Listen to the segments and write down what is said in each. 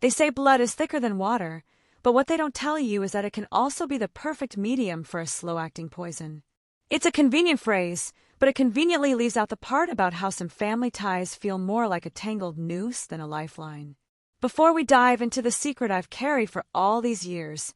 They say blood is thicker than water, but what they don't tell you is that it can also be the perfect medium for a slow-acting poison. It's a convenient phrase, but it conveniently leaves out the part about how some family ties feel more like a tangled noose than a lifeline. Before we dive into the secret I've carried for all these years,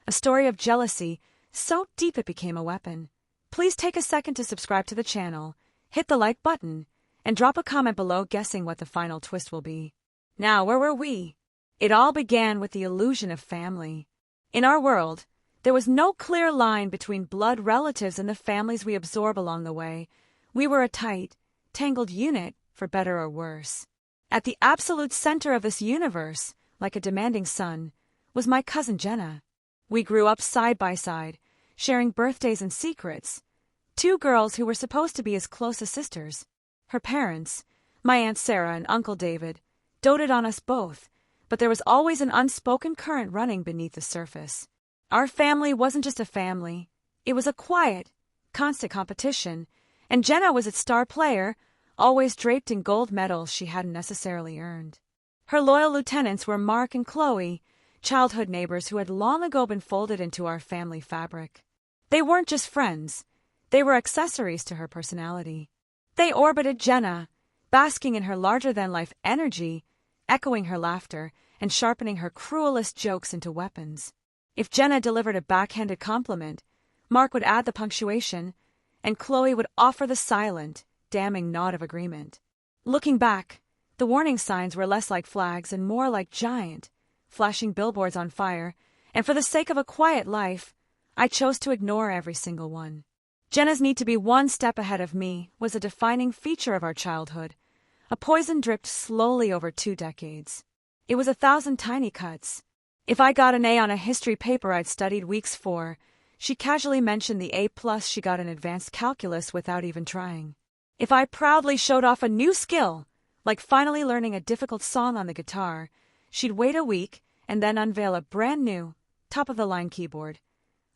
a story of jealousy so deep it became a weapon, please take a second to subscribe to the channel, hit the like button, and drop a comment below guessing what the final twist will be. Now, where were we? It all began with the illusion of family. In our world, there was no clear line between blood relatives and the families we absorb along the way. We were a tight, tangled unit, for better or worse. At the absolute center of this universe, like a demanding son, was my cousin Jenna. We grew up side by side, sharing birthdays and secrets. Two girls who were supposed to be as close as sisters. Her parents, my Aunt Sarah and Uncle David, doted on us both, but there was always an unspoken current running beneath the surface. Our family wasn't just a family. It was a quiet, constant competition, and Jenna was its star player, always draped in gold medals she hadn't necessarily earned. Her loyal lieutenants were Mark and Chloe, childhood neighbors who had long ago been folded into our family fabric. They weren't just friends. They were accessories to her personality. They orbited Jenna, basking in her larger-than-life energy, echoing her laughter, and sharpening her cruelest jokes into weapons. If Jenna delivered a backhanded compliment, Mark would add the punctuation, and Chloe would offer the silent, damning nod of agreement. Looking back, the warning signs were less like flags and more like giant, flashing billboards on fire, and for the sake of a quiet life, I chose to ignore every single one. Jenna's need to be one step ahead of me was a defining feature of our childhood. A poison dripped slowly over 2 decades. It was 1,000 tiny cuts. If I got an A on a history paper I'd studied weeks for, she casually mentioned the A+ she got in advanced calculus without even trying. If I proudly showed off a new skill, like finally learning a difficult song on the guitar, she'd wait a week and then unveil a brand new, top-of-the-line keyboard.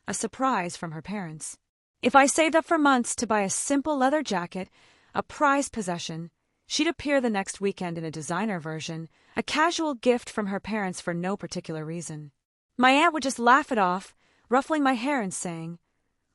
A surprise from her parents. If I saved up for months to buy a simple leather jacket, a prized possession, she'd appear the next weekend in a designer version, a casual gift from her parents for no particular reason. My aunt would just laugh it off, ruffling my hair and saying,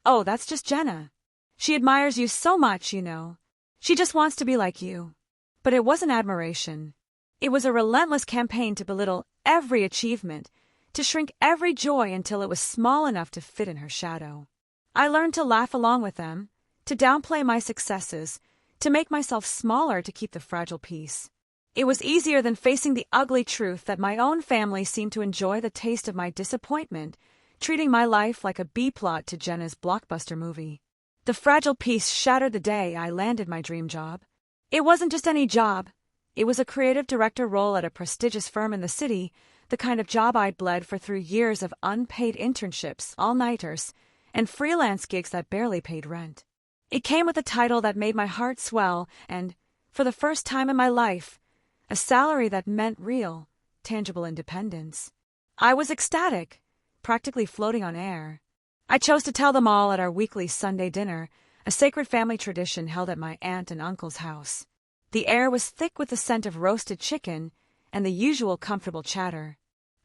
"Oh, that's just Jenna. She admires you so much, you know. She just wants to be like you." But it wasn't admiration. It was a relentless campaign to belittle every achievement, to shrink every joy until it was small enough to fit in her shadow. I learned to laugh along with them, to downplay my successes, to make myself smaller to keep the fragile peace. It was easier than facing the ugly truth that my own family seemed to enjoy the taste of my disappointment, treating my life like a B-plot to Jenna's blockbuster movie. The fragile peace shattered the day I landed my dream job. It wasn't just any job. It was a creative director role at a prestigious firm in the city, the kind of job I'd bled for through years of unpaid internships, all-nighters, and freelance gigs that barely paid rent. It came with a title that made my heart swell and, for the first time in my life, a salary that meant real, tangible independence. I was ecstatic, practically floating on air. I chose to tell them all at our weekly Sunday dinner, a sacred family tradition held at my aunt and uncle's house. The air was thick with the scent of roasted chicken and the usual comfortable chatter.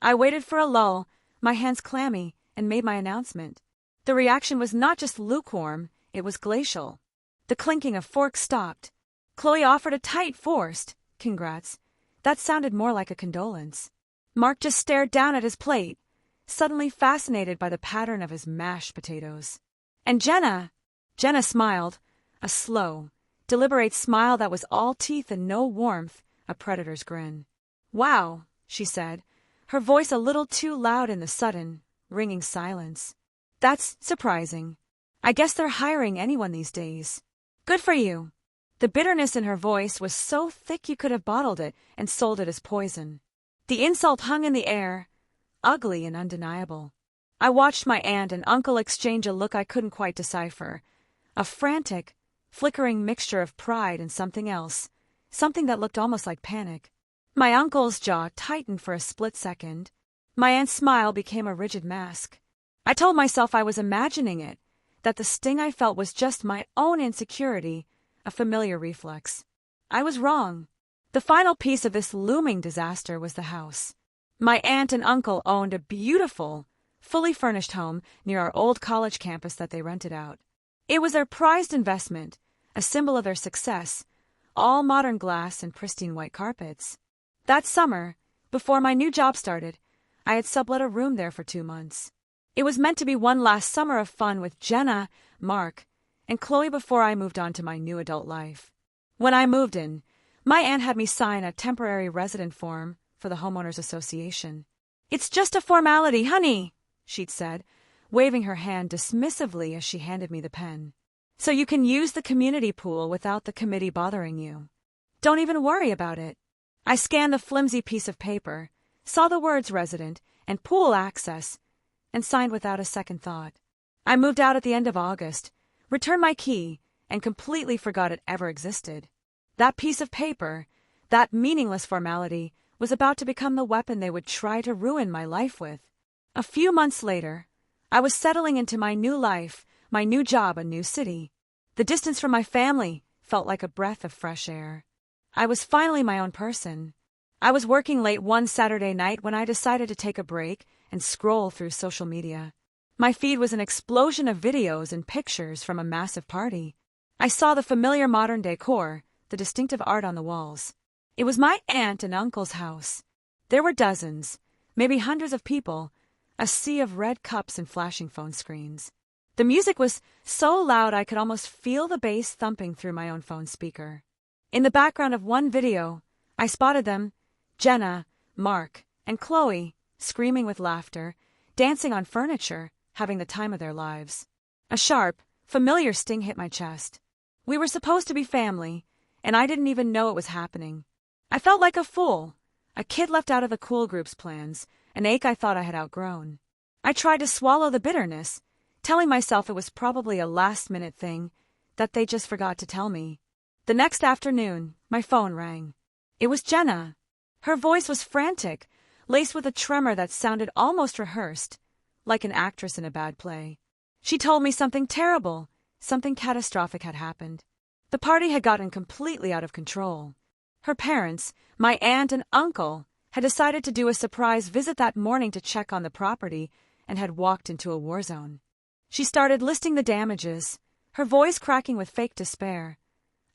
I waited for a lull, my hands clammy, and made my announcement. The reaction was not just lukewarm, it was glacial. The clinking of forks stopped. Chloe offered a tight, forced, "Congrats." That sounded more like a condolence. Mark just stared down at his plate, suddenly fascinated by the pattern of his mashed potatoes. And Jenna smiled, a slow, deliberate smile that was all teeth and no warmth, a predator's grin. "Wow," she said, her voice a little too loud in the sudden, ringing silence. "That's surprising. I guess they're hiring anyone these days. Good for you." The bitterness in her voice was so thick you could have bottled it and sold it as poison. The insult hung in the air, ugly and undeniable. I watched my aunt and uncle exchange a look I couldn't quite decipher, a frantic, flickering mixture of pride and something else, something that looked almost like panic. My uncle's jaw tightened for a split second. My aunt's smile became a rigid mask. I told myself I was imagining it, that the sting I felt was just my own insecurity, a familiar reflex. I was wrong. The final piece of this looming disaster was the house. My aunt and uncle owned a beautiful, fully furnished home near our old college campus that they rented out. It was their prized investment, a symbol of their success, all modern glass and pristine white carpets. That summer, before my new job started, I had sublet a room there for 2 months. It was meant to be one last summer of fun with Jenna, Mark, and Chloe before I moved on to my new adult life. When I moved in, my aunt had me sign a temporary resident form for the homeowners association. "It's just a formality, honey," she'd said, waving her hand dismissively as she handed me the pen. "So you can use the community pool without the committee bothering you. Don't even worry about it." I scanned the flimsy piece of paper, saw the words resident and pool access, and signed without a second thought. I moved out at the end of August, returned my key, and completely forgot it ever existed. That piece of paper, that meaningless formality, was about to become the weapon they would try to ruin my life with. A few months later, I was settling into my new life, my new job, a new city. The distance from my family felt like a breath of fresh air. I was finally my own person. I was working late one Saturday night when I decided to take a break and scroll through social media. My feed was an explosion of videos and pictures from a massive party. I saw the familiar modern decor, the distinctive art on the walls. It was my aunt and uncle's house. There were dozens, maybe hundreds of people, a sea of red cups and flashing phone screens. The music was so loud I could almost feel the bass thumping through my own phone speaker. In the background of one video, I spotted them, Jenna, Mark, and Chloe, screaming with laughter, dancing on furniture, having the time of their lives. A sharp, familiar sting hit my chest. We were supposed to be family, and I didn't even know it was happening. I felt like a fool, a kid left out of the cool group's plans, an ache I thought I had outgrown. I tried to swallow the bitterness, telling myself it was probably a last-minute thing, that they just forgot to tell me. The next afternoon, my phone rang. It was Jenna. Her voice was frantic, laced with a tremor that sounded almost rehearsed, like an actress in a bad play. She told me something terrible, something catastrophic had happened. The party had gotten completely out of control. Her parents, my aunt and uncle, had decided to do a surprise visit that morning to check on the property and had walked into a war zone. She started listing the damages, her voice cracking with fake despair.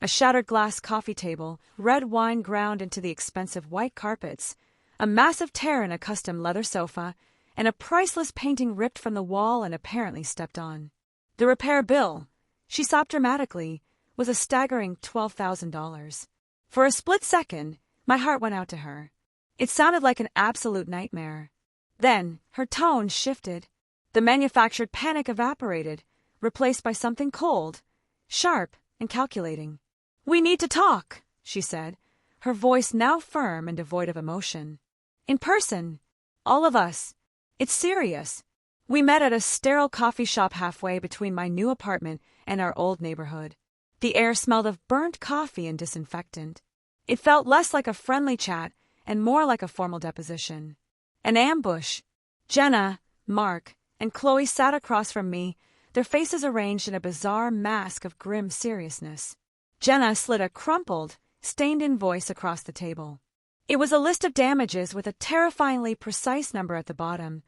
A shattered glass coffee table, red wine ground into the expensive white carpets, a massive tear in a custom leather sofa, and a priceless painting ripped from the wall and apparently stepped on. The repair bill, she sobbed dramatically, was a staggering $12,000. For a split second, my heart went out to her. It sounded like an absolute nightmare. Then, her tone shifted. The manufactured panic evaporated, replaced by something cold, sharp, and calculating. "We need to talk," she said, her voice now firm and devoid of emotion. "In person. All of us. It's serious." We met at a sterile coffee shop halfway between my new apartment and our old neighborhood. The air smelled of burnt coffee and disinfectant. It felt less like a friendly chat and more like a formal deposition. An ambush. Jenna, Mark, and Chloe sat across from me, their faces arranged in a bizarre mask of grim seriousness. Jenna slid a crumpled, stained invoice across the table. It was a list of damages with a terrifyingly precise number at the bottom,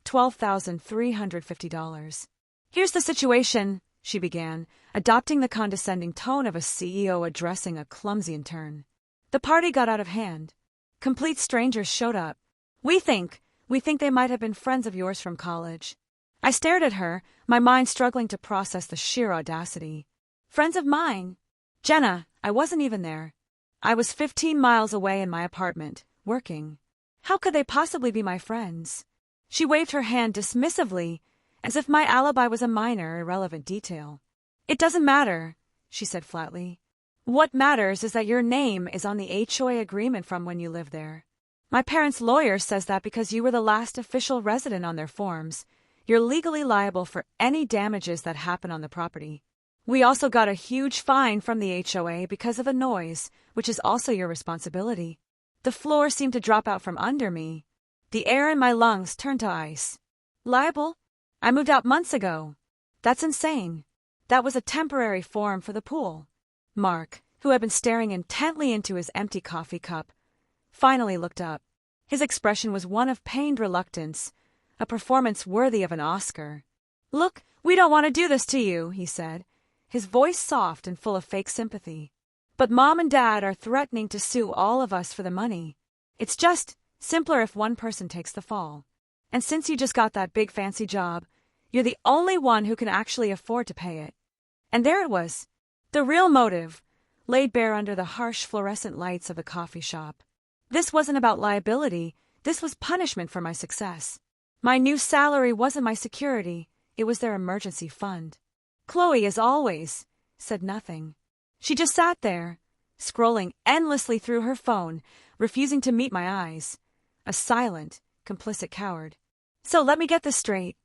$12,350. "Here's the situation," she began, adopting the condescending tone of a CEO addressing a clumsy intern. "The party got out of hand. Complete strangers showed up. We think they might have been friends of yours from college." I stared at her, my mind struggling to process the sheer audacity. "Friends of mine? Jenna, I wasn't even there. I was 15 miles away in my apartment, working. How could they possibly be my friends?" She waved her hand dismissively, as if my alibi was a minor, irrelevant detail. "It doesn't matter," she said flatly. "What matters is that your name is on the HOA agreement from when you lived there. My parents' lawyer says that because you were the last official resident on their forms, you're legally liable for any damages that happen on the property. We also got a huge fine from the HOA because of the noise, which is also your responsibility." The floor seemed to drop out from under me. The air in my lungs turned to ice. "Liable? I moved out months ago. That's insane. That was a temporary form for the pool." Mark, who had been staring intently into his empty coffee cup, finally looked up. His expression was one of pained reluctance, a performance worthy of an Oscar. "Look, we don't want to do this to you," he said, his voice soft and full of fake sympathy. "But Mom and Dad are threatening to sue all of us for the money. It's just simpler if one person takes the fall. And since you just got that big fancy job, you're the only one who can actually afford to pay it." And there it was, the real motive, laid bare under the harsh fluorescent lights of the coffee shop. This wasn't about liability, this was punishment for my success. My new salary wasn't my security, it was their emergency fund. Chloe, as always, said nothing. She just sat there, scrolling endlessly through her phone, refusing to meet my eyes. A silent, complicit coward. "So let me get this straight,"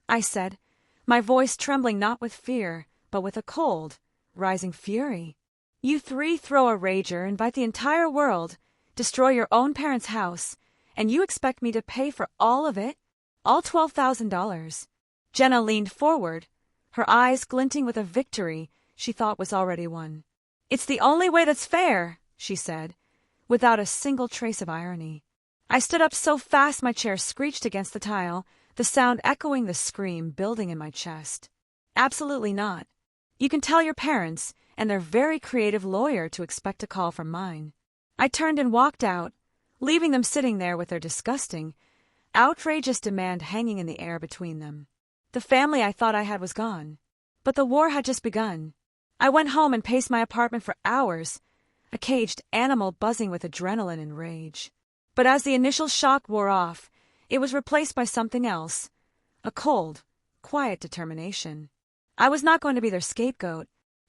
I said, my voice trembling not with fear, but with a cold, rising fury. "You three throw a rager, invite the entire world, destroy your own parents' house, and you expect me to pay for all of it? All $12,000. Jenna leaned forward, her eyes glinting with a victory she thought was already won. "It's the only way that's fair," she said, without a single trace of irony. I stood up so fast my chair screeched against the tile, the sound echoing the scream building in my chest. "Absolutely not. You can tell your parents and their very creative lawyer to expect a call from mine." I turned and walked out, leaving them sitting there with their disgusting, outrageous demand hanging in the air between them. The family I thought I had was gone, but the war had just begun. I went home and paced my apartment for hours, a caged animal buzzing with adrenaline and rage. But as the initial shock wore off, it was replaced by something else, a cold, quiet determination. I was not going to be their scapegoat.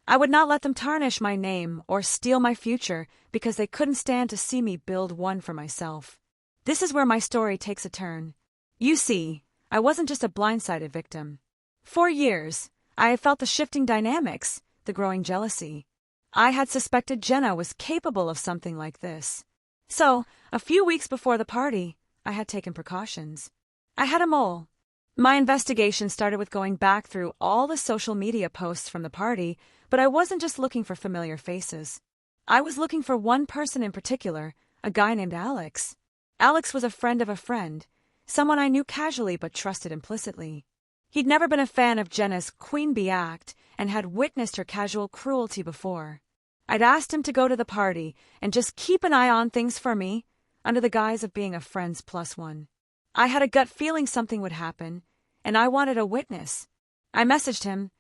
I would not let them tarnish my name or steal my future because they couldn't stand to see me build one for myself. This is where my story takes a turn. You see, I wasn't just a blindsided victim. For years, I had felt the shifting dynamics, the growing jealousy. I had suspected Jenna was capable of something like this. So, a few weeks before the party, I had taken precautions. I had a mole. My investigation started with going back through all the social media posts from the party, but I wasn't just looking for familiar faces. I was looking for one person in particular, a guy named Alex. Alex was a friend of a friend, someone I knew casually but trusted implicitly. He'd never been a fan of Jenna's queen bee act and had witnessed her casual cruelty before. I'd asked him to go to the party and just keep an eye on things for me, under the guise of being a friend's plus one. I had a gut feeling something would happen, and I wanted a witness. I messaged him,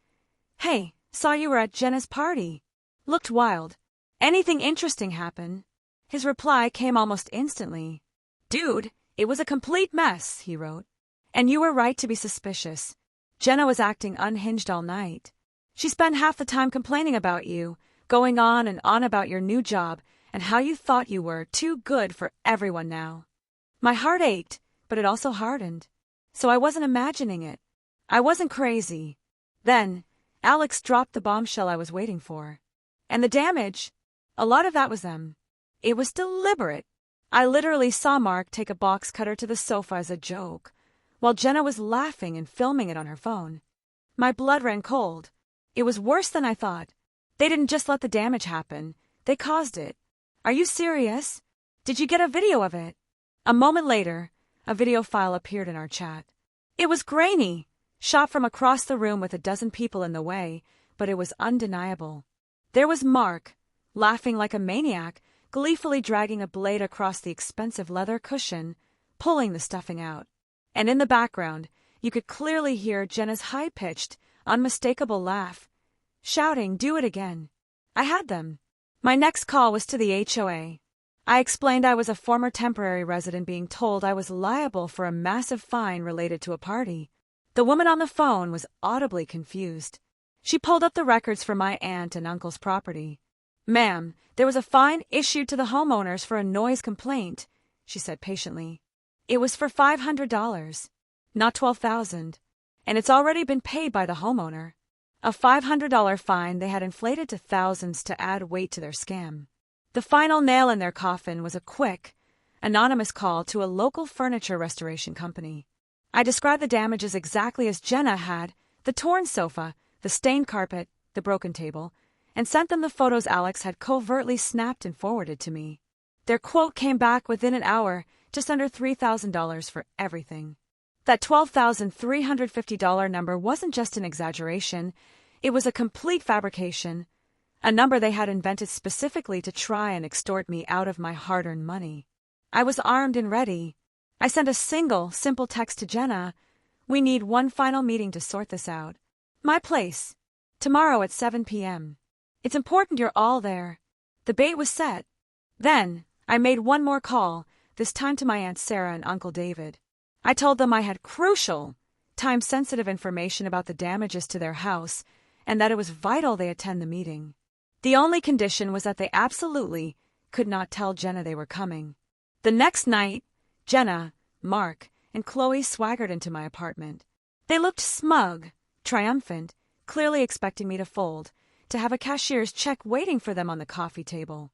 "Hey, saw you were at Jenna's party. Looked wild. Anything interesting happen?" His reply came almost instantly. "Dude, it was a complete mess," he wrote. "And you were right to be suspicious. Jenna was acting unhinged all night. She spent half the time complaining about you, going on and on about your new job and how you thought you were too good for everyone now." My heart ached, but it also hardened. So I wasn't imagining it. I wasn't crazy. Then, Alex dropped the bombshell I was waiting for. And the damage? A lot of that was them. It was deliberate. I literally saw Mark take a box cutter to the sofa as a joke, while Jenna was laughing and filming it on her phone. My blood ran cold. It was worse than I thought. They didn't just let the damage happen. They caused it. "Are you serious? Did you get a video of it?" A moment later, a video file appeared in our chat. It was grainy, shot from across the room with a dozen people in the way, but it was undeniable. There was Mark, laughing like a maniac, gleefully dragging a blade across the expensive leather cushion, pulling the stuffing out. And in the background, you could clearly hear Jenna's high-pitched, unmistakable laugh, shouting, "Do it again." I had them. My next call was to the HOA. I explained I was a former temporary resident being told I was liable for a massive fine related to a party. The woman on the phone was audibly confused. She pulled up the records for my aunt and uncle's property. "Ma'am, there was a fine issued to the homeowners for a noise complaint," she said patiently. "It was for $500, not $12,000, and it's already been paid by the homeowner." A $500 fine they had inflated to thousands to add weight to their scam. The final nail in their coffin was a quick, anonymous call to a local furniture restoration company. I described the damages exactly as Jenna had, the torn sofa, the stained carpet, the broken table, and sent them the photos Alex had covertly snapped and forwarded to me. Their quote came back within an hour just under $3,000 for everything. That $12,350 number wasn't just an exaggeration, it was a complete fabrication, a number they had invented specifically to try and extort me out of my hard-earned money. I was armed and ready. I sent a simple text to Jenna. We need one final meeting to sort this out. My place. Tomorrow at 7 p.m. It's important you're all there. The bait was set. Then, I made one more call, this time to my Aunt Sarah and Uncle David. I told them I had crucial, time-sensitive information about the damages to their house and that it was vital they attend the meeting. The only condition was that they absolutely could not tell Jenna they were coming. The next night, Jenna, Mark, and Chloe swaggered into my apartment. They looked smug, triumphant, clearly expecting me to fold, to have a cashier's check waiting for them on the coffee table.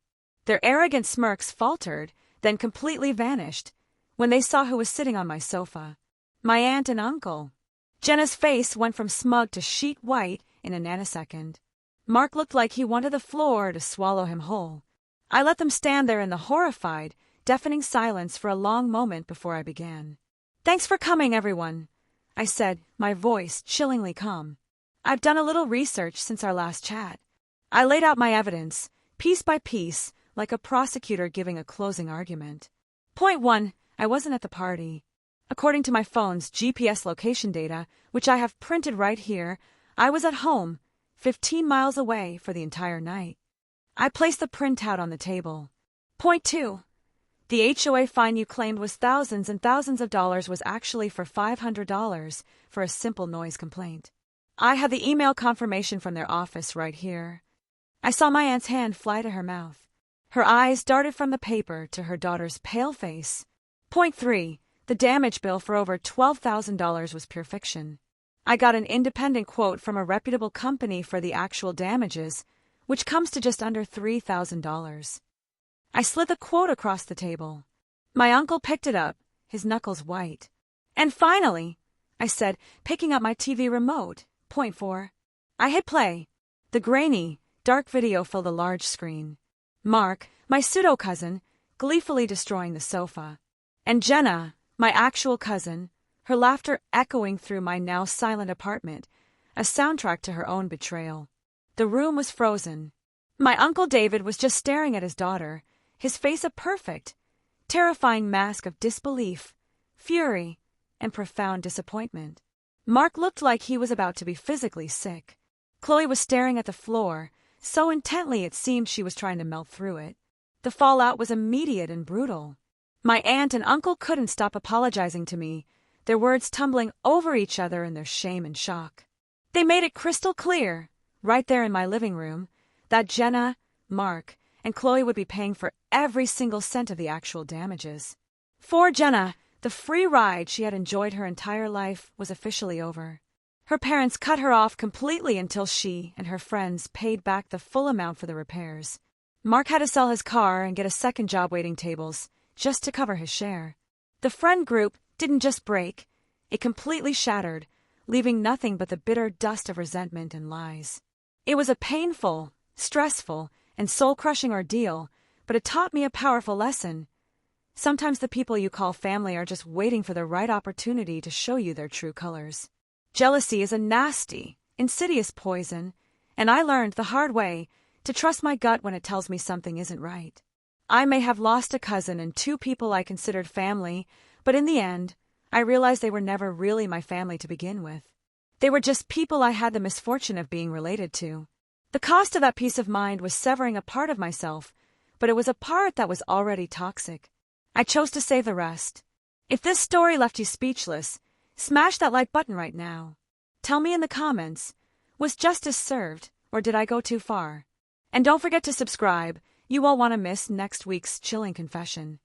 Their arrogant smirks faltered, then completely vanished, when they saw who was sitting on my sofa. My aunt and uncle. Jenna's face went from smug to sheet white in a nanosecond. Mark looked like he wanted the floor to swallow him whole. I let them stand there in the horrified, deafening silence for a long moment before I began. "Thanks for coming, everyone," I said, my voice chillingly calm. "I've done a little research since our last chat." I laid out my evidence, piece by piece, like a prosecutor giving a closing argument. Point 1, I wasn't at the party. According to my phone's GPS location data, which I have printed right here, I was at home, 15 miles away for the entire night. I placed the printout on the table. Point 2, the HOA fine you claimed was thousands and thousands of dollars was actually for $500 for a simple noise complaint. I had the email confirmation from their office right here. I saw my aunt's hand fly to her mouth. Her eyes darted from the paper to her daughter's pale face. Point 3, the damage bill for over $12,000 was pure fiction. I got an independent quote from a reputable company for the actual damages, which comes to just under $3,000. I slid the quote across the table. My uncle picked it up, his knuckles white. "And finally," I said, picking up my TV remote. Point 4. I hit play. The grainy, dark video filled a large screen. Mark, my pseudo-cousin, gleefully destroying the sofa. And Jenna, my actual cousin, her laughter echoing through my now silent apartment, a soundtrack to her own betrayal. The room was frozen. My Uncle David was just staring at his daughter, his face a perfect, terrifying mask of disbelief, fury, and profound disappointment. Mark looked like he was about to be physically sick. Chloe was staring at the floor, so intently it seemed she was trying to melt through it. The fallout was immediate and brutal. My aunt and uncle couldn't stop apologizing to me, their words tumbling over each other in their shame and shock. They made it crystal clear, right there in my living room, that Jenna, Mark, and Chloe would be paying for every single cent of the actual damages. For Jenna, the free ride she had enjoyed her entire life was officially over. Her parents cut her off completely until she and her friends paid back the full amount for the repairs. Mark had to sell his car and get a second job waiting tables, just to cover his share. The friend group didn't just break, it completely shattered, leaving nothing but the bitter dust of resentment and lies. It was a painful, stressful, and soul-crushing ordeal, but it taught me a powerful lesson. Sometimes the people you call family are just waiting for the right opportunity to show you their true colors. Jealousy is a nasty, insidious poison, and I learned the hard way to trust my gut when it tells me something isn't right. I may have lost a cousin and 2 people I considered family, but in the end, I realized they were never really my family to begin with. They were just people I had the misfortune of being related to. The cost of that peace of mind was severing a part of myself, but it was a part that was already toxic. I chose to save the rest. If this story left you speechless, smash that like button right now. Tell me in the comments, was justice served, or did I go too far? And don't forget to subscribe. You won't want to miss next week's chilling confession.